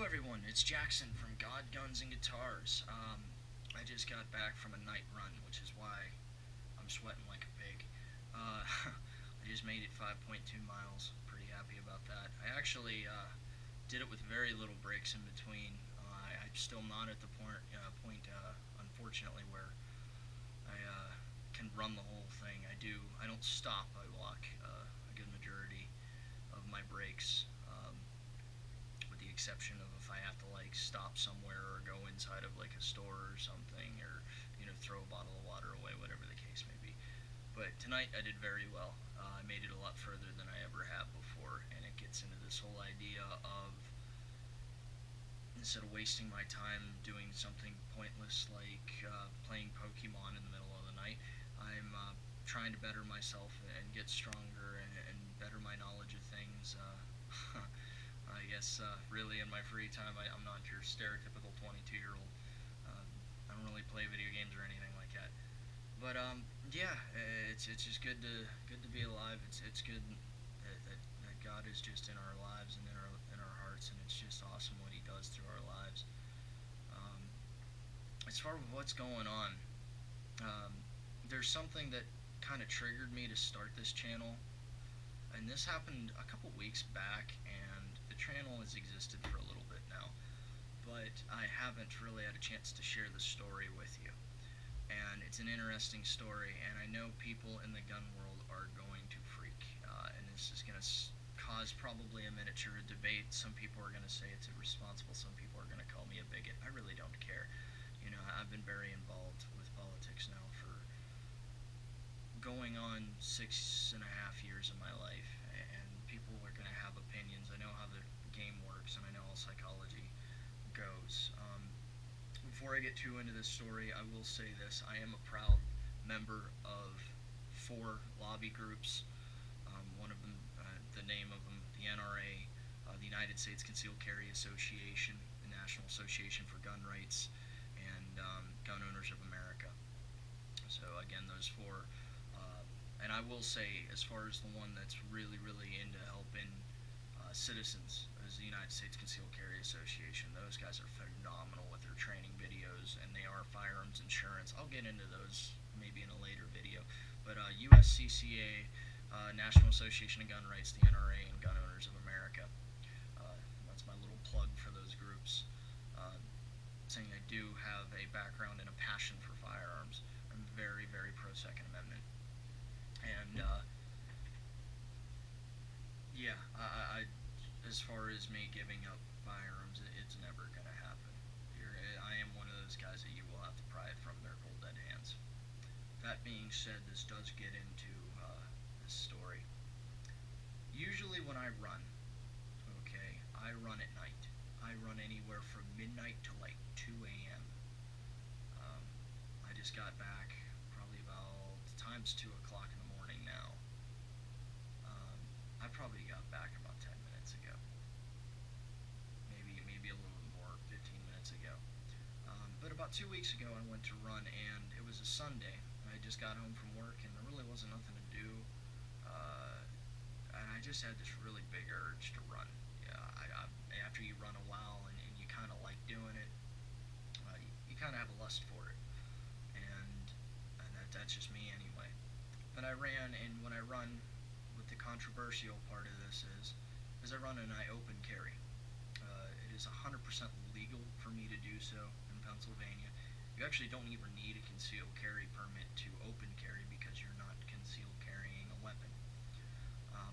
everyone, it's Jackson from God, Guns, and Guitars. I just got back from a night run, which is why I'm sweating like a pig. I just made it 5.2 miles. Pretty happy about that. I actually did it with very little breaks in between. I'm still not at the point, unfortunately, where I can run the whole thing. I don't stop. I walk a good majority of my breaks. With the exception of if I have to like stop somewhere or go inside of like a store or something, or throw a bottle of water away, whatever the case may be. But tonight I did very well. I made it a lot further than I ever have before, and it gets into this whole idea of instead of wasting my time doing something pointless like playing Pokemon in the middle of the night, I'm trying to better myself and get stronger and better my knowledge of things. I guess really in my free time, I'm not your stereotypical 22-year-old. I don't really play video games or anything like that. But yeah, it's just good to be alive. It's good that God is just in our lives and in our hearts, and it's just awesome what He does through our lives. Um, as far as what's going on, there's something that kind of triggered me to start this channel, and this happened a couple weeks back, and the channel has existed for a little bit now, but I haven't really had a chance to share the story with you. And it's an interesting story, and I know people in the gun world are going to freak, and this is going to cause probably a miniature debate. Some people are going to say it's irresponsible, some people are going to call me a bigot. I really don't care. I've been very involved with politics now for going on 6.5 years of my life, and people are going to have opinions. I know how the game works, and I know how psychology goes. Before I get too into this story, I will say this. I am a proud member of 4 lobby groups. One of them, the name of them, the NRA, the United States Concealed Carry Association, the National Association for Gun Rights, and Gun Owners of America. So again, those 4. And I will say, as far as the one that's really, really into helping citizens, is the United States Concealed Carry Association. Those guys are phenomenal with their training videos, and they are firearms insurance. I'll get into those maybe in a later video. But USCCA, National Association of Gun Rights, the NRA, and Gun Owners of America. That's my little plug for those groups. Saying I do have a background and a passion for firearms. I'm very, very pro Second Amendment. And yeah, as far as me giving up firearms, it's never gonna happen. I am one of those guys that you will have to pry it from their cold dead hands. That being said, this does get into this story. Usually when I run, okay, I run at night. I run anywhere from midnight to like 2 a.m. I just got back probably about times 2 o'clock in the morning now. I probably got back about 10 minutes ago. Maybe a little more, 15 minutes ago. But about 2 weeks ago, I went to run, and it was a Sunday. I just got home from work, and there really wasn't nothing to do. And I just had this really big urge to run. After you run a while and you kind of like doing it, you kind of have a lust for it. And that's just me anyway. But I ran, and when I run, what the controversial part of this is I run and I open carry. It is 100% legal for me to do so in Pennsylvania. You actually don't even need a concealed carry permit to open carry because you're not concealed carrying a weapon.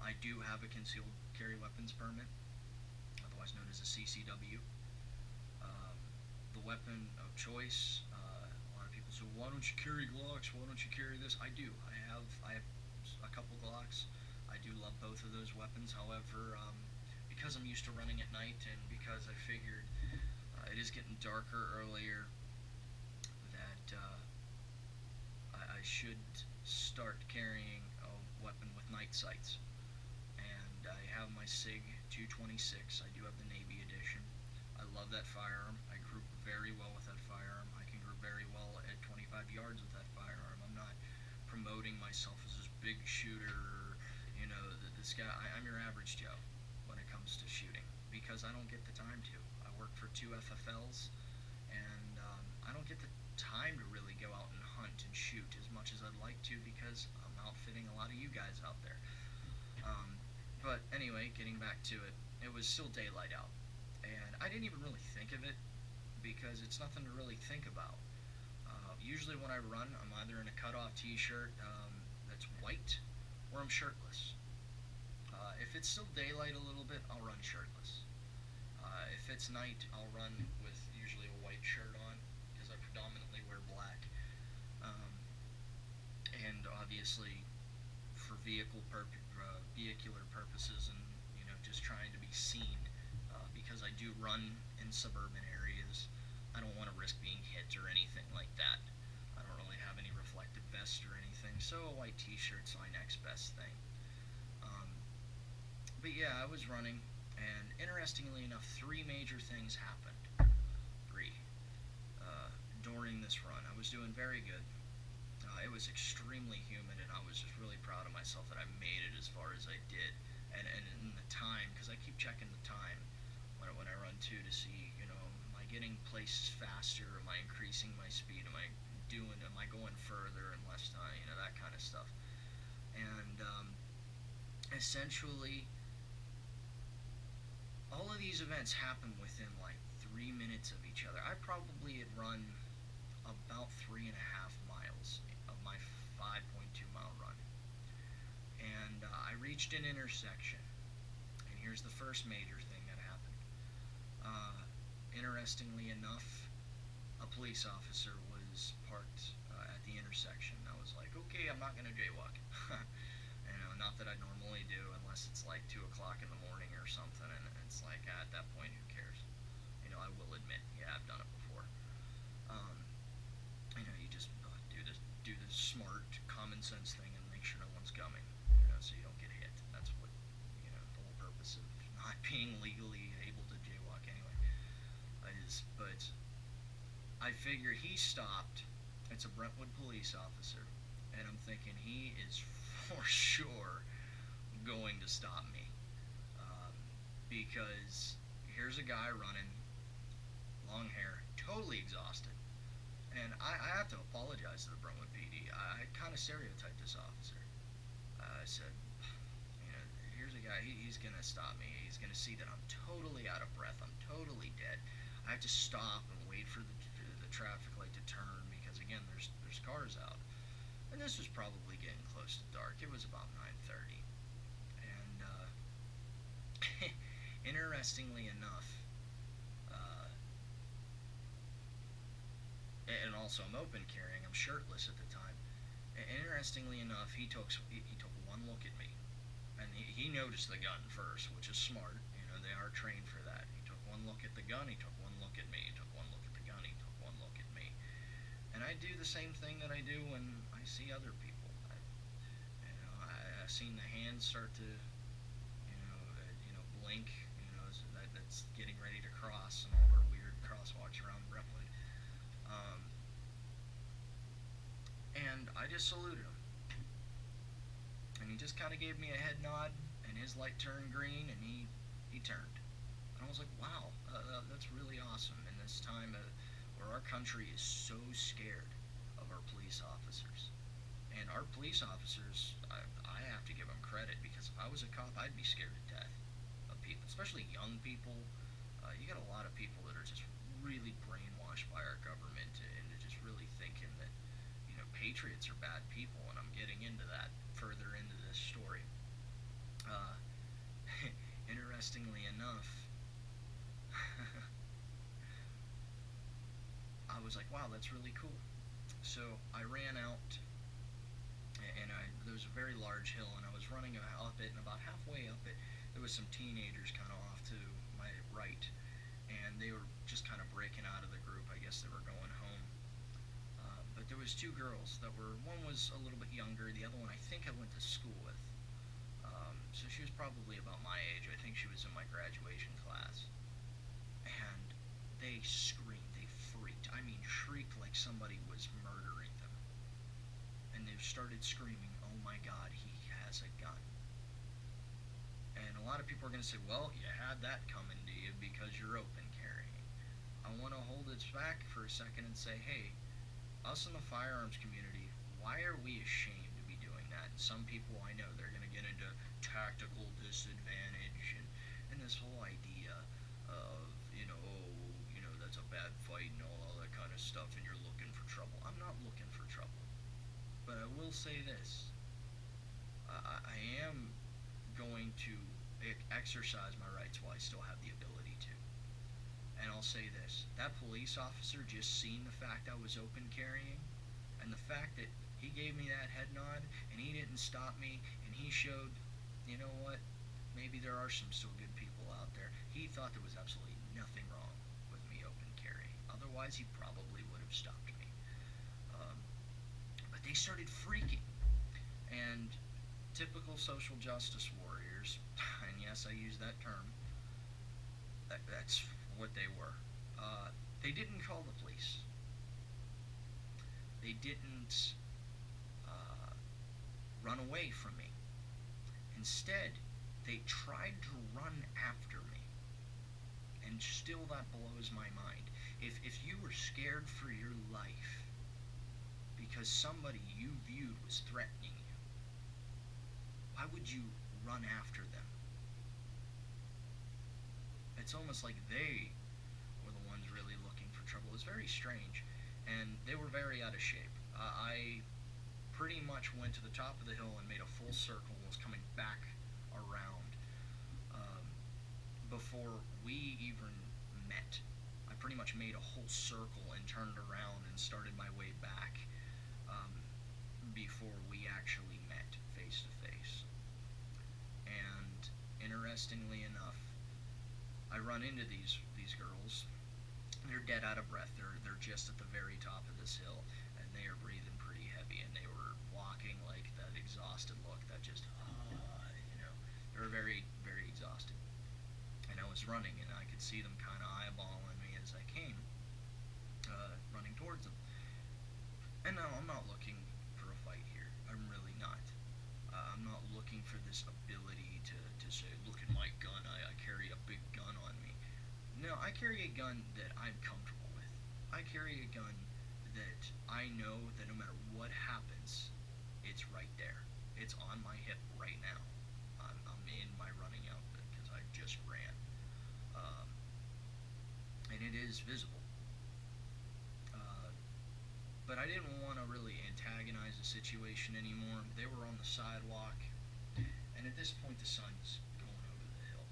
I do have a concealed carry weapons permit, otherwise known as a CCW. The weapon of choice. A lot of people say, "Why don't you carry Glocks? Why don't you carry this?" I do. I have a couple Glocks. I do love both of those weapons. However, because I'm used to running at night, and because I figured it is getting darker earlier, that I should start carrying a weapon with night sights. And I have my SIG 226. I do have the Navy edition. I love that firearm. I group very well with that firearm. I can group very well at 25 yards with that firearm. I'm not promoting myself as this big shooter, this guy. I'm your average Joe when it comes to shooting, because I don't get the time to. I work work for two FFLs, and I don't get the time to really go out and hunt and shoot as much as I'd like to because I'm outfitting a lot of you guys out there. But anyway, getting back to it, it was still daylight out, and I didn't even really think of it because it's nothing to really think about. Usually when I run, I'm either in a cutoff t-shirt that's white or I'm shirtless. If it's still daylight a little bit, I'll run shirtless. If it's night, I'll run with usually a white shirt on because I predominantly wear black. Um, and obviously, for vehicular purposes, and just trying to be seen, because I do run in suburban areas. I don't want to risk being hit or anything like that. I don't really have any reflective vest or anything, so a white t-shirt's my next best thing. Um, but yeah, I was running, and interestingly enough, three major things happened. Three. During this run, I was doing very good. It was extremely humid, and I was just really proud of myself that I made it as far as I did. And in the time, because I keep checking the time when I run too to see, am I getting places faster? Am I increasing my speed? Am I going further in less time? That kind of stuff. And essentially, all of these events happen within like 3 minutes of each other. I probably had run about 3.5 miles of my 5.2 mile run. And I reached an intersection. And here's the first major thing that happened. Interestingly enough, a police officer was parked at the intersection. I was like, okay, I'm not going to jaywalk. Not that I normally do unless it's like 2 o'clock in the morning or something. And it's like, at that point, who cares? I will admit, yeah, I've done it before. You just do the smart, common sense thing and make sure no one's coming, so you don't get hit. That's what, the whole purpose of not being legally able to jaywalk anyway is. But I figure he stopped. It's a Brentwood police officer, and I'm thinking he is for sure going to stop me, because here's a guy running, long hair, totally exhausted. And I have to apologize to the Brentwood PD. I kind of stereotyped this officer. I said, here's a guy, he's going to stop me. He's going to see that I'm totally out of breath. I'm totally dead. I have to stop and wait for the traffic light to turn because, again, there's cars out. And this was probably getting close to dark. It was about 9:30. And interestingly enough, and also I'm open carrying. I'm shirtless at the time. And interestingly enough, he took one look at me, and he noticed the gun first, which is smart. They are trained for that. He took one look at the gun. He took one look at me. He took one look at the gun. He took one look at me. And I do the same thing that I do when I see other people. I've seen the hands start to, blink. That's getting ready to cross, and all our weird crosswalks around Brentwood. And I just saluted him. And he just kind of gave me a head nod, and his light turned green, and he turned. And I was like, wow, that's really awesome in this time where our country is so scared of our police officers. And our police officers, I have to give them credit, because if I was a cop, I'd be scared to death of people, especially young people. You got a lot of people that are just really brainwashed by our government into just really thinking that patriots are bad people, and I'm getting into that further into this story. Interestingly enough, I was like, wow, that's really cool. So I ran out, and there was a very large hill, and I was running up it, and about halfway up it, there was some teenagers kind of off to my right, and they were just kind of breaking out of the group. I guess they were going home. But there was two girls that one was a little bit younger, the other one I think I went to school with. So she was probably about my age. I think she was in my graduation class. And they screamed, they freaked. I mean, shrieked like somebody was murdering them. And they started screaming, oh my God, he has a gun. And a lot of people are going to say, well, you had that coming to you because you're open carrying. I want to hold its back for a second and say, hey, us in the firearms community, why are we ashamed to be doing that? And some people I know, they're going to get into tactical disadvantage and this whole idea of, oh, that's a bad fight and all that kind of stuff, and you're looking for trouble. I'm not looking for trouble. But I will say this. I am going to exercise my rights while I still have the ability to. And I'll say this, that police officer just seen the fact I was open carrying, and the fact that he gave me that head nod, and he didn't stop me, and he showed, you know what, maybe there are some still good people out there. He thought there was absolutely nothing wrong with me open carrying. Otherwise, he probably would have stopped me. Um, but they started freaking. And typical social justice warriors, and yes, I use that term, that's what they were. They didn't call the police. They didn't uh, run away from me. Instead, they tried to run after me. And still that blows my mind. If you were scared for your life because somebody you viewed was threatening you, why would you run after them? It's almost like they were the ones really looking for trouble. It was very strange, and they were very out of shape. I pretty much went to the top of the hill and made a full circle and was coming back around before we even met. I pretty much made a whole circle and turned around and started my way back before we actually met face to face. And interestingly enough, I run into these girls. They're dead out of breath. They're just at the very top of this hill, and they are breathing pretty heavy, and they were walking like that exhausted look, that just they were very very exhausted. And I was running, and I could see them kind of eyeballing me as I came, running towards them. And no, I'm not looking for a fight here. I'm really not. I'm not looking for this ability to say, look at my gun, I carry a big gun on me. No, I carry a gun that I'm comfortable with. I carry a gun that I know that no matter what happens, it's right there. It's on my hip right now. I'm in my running outfit because I just ran. And it is visible. But I didn't want to really antagonize the situation anymore. They were on the sidewalk, and at this point the sun's going over the hill.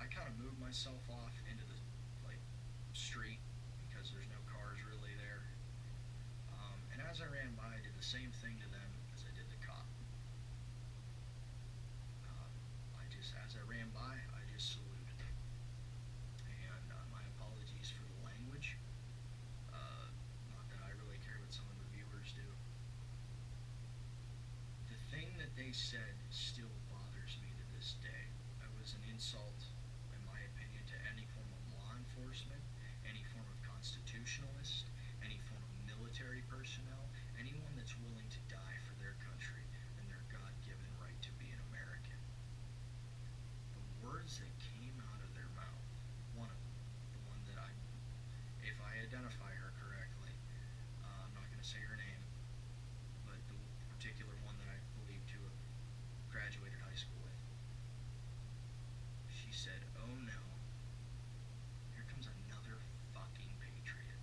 I kind of moved myself off into the street because there's no cars really there. And as I ran by, I did the same thing to them as I did the cop. As I ran by, I just saluted them. And my apologies for the language. Not that I really care what some of the viewers do. The thing that they said still bothers me to this day. It was an insult, in my opinion, to any form of law enforcement, any form of constitutionalist, any form of military personnel, anyone that's willing to die for their country and their God-given right to be an American. The words that came out of their mouth, one of them, the one that if I identify her correctly, I'm not going to say her name, but the particular one that I believe to have graduated high school with, she said, "Oh no, here comes another fucking patriot."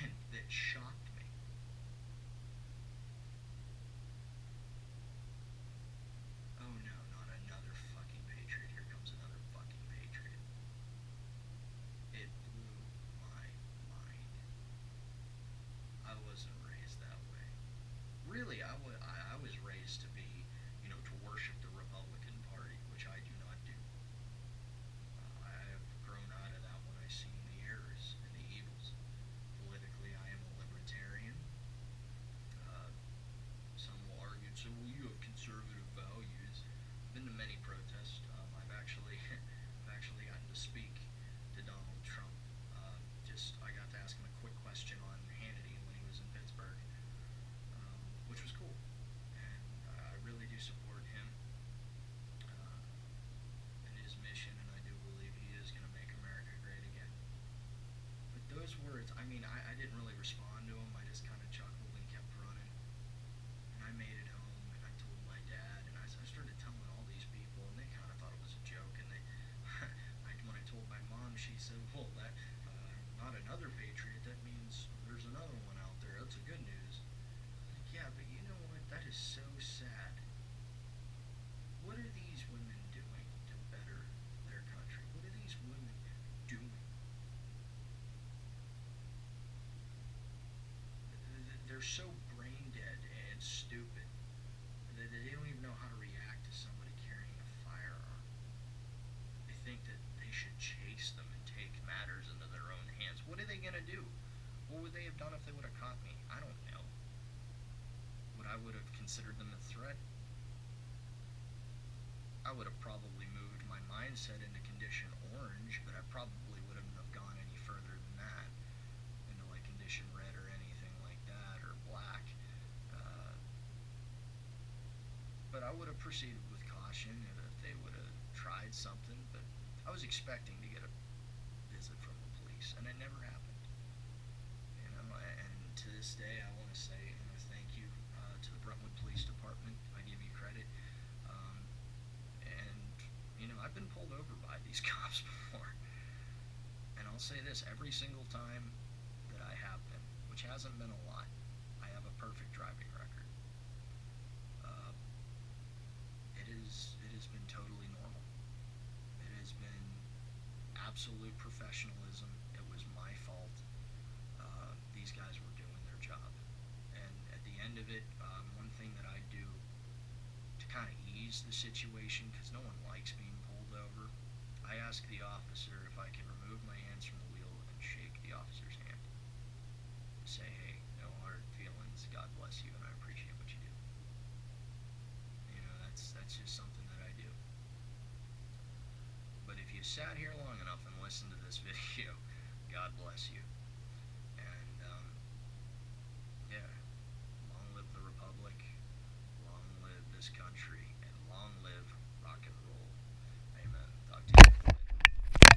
And that shocked me. Oh no, not another fucking patriot. Here comes another fucking patriot. It blew my mind. I wasn't raised that way. Really, I was raised to be, to worship the Republican Party, which I do not do. I have grown out of that when I seen the errors and the evils. Politically, I am a libertarian. Some will argue, so well, you have conservative values. I've been to many protests. I've actually I've actually gotten to speak to Donald Trump. I got to ask him a quick question on Hannity when he was in Pittsburgh, which was cool. they're so brain dead and stupid that they don't even know how to react to somebody carrying a firearm. They think that they should chase them and take matters into their own hands. What are they gonna do? What would they have done if they would have caught me? I don't know. Would I would have considered them a threat? I would have probably moved my mindset into condition orange, but I probably wouldn't have gone any further than that into like condition red or anything like that or black. Uh, but I would have proceeded with caution if they would have tried something. But I was expecting to get a visit from the police, and it never happened. You know, and to this day, I want to say thank you to the Brentwood Police Department. I give you credit. Um, and I've been pulled over by these cops before, and I'll say this: every single time that I have been, which hasn't been a lot, I have a perfect driving record. Uh, it has been totally normal. It has been absolute professionalism. It was my fault. These guys were doing their job, and at the end of it, one thing that I do to kind of ease the situation, because no one likes being pulled over, I ask the officer if I can remove my hands from the wheel and shake the officer's hand. Say, hey, no hard feelings. God bless you, and I appreciate what you do. That's just something that I do. But if you sat here long enough and listened to this video, God bless you.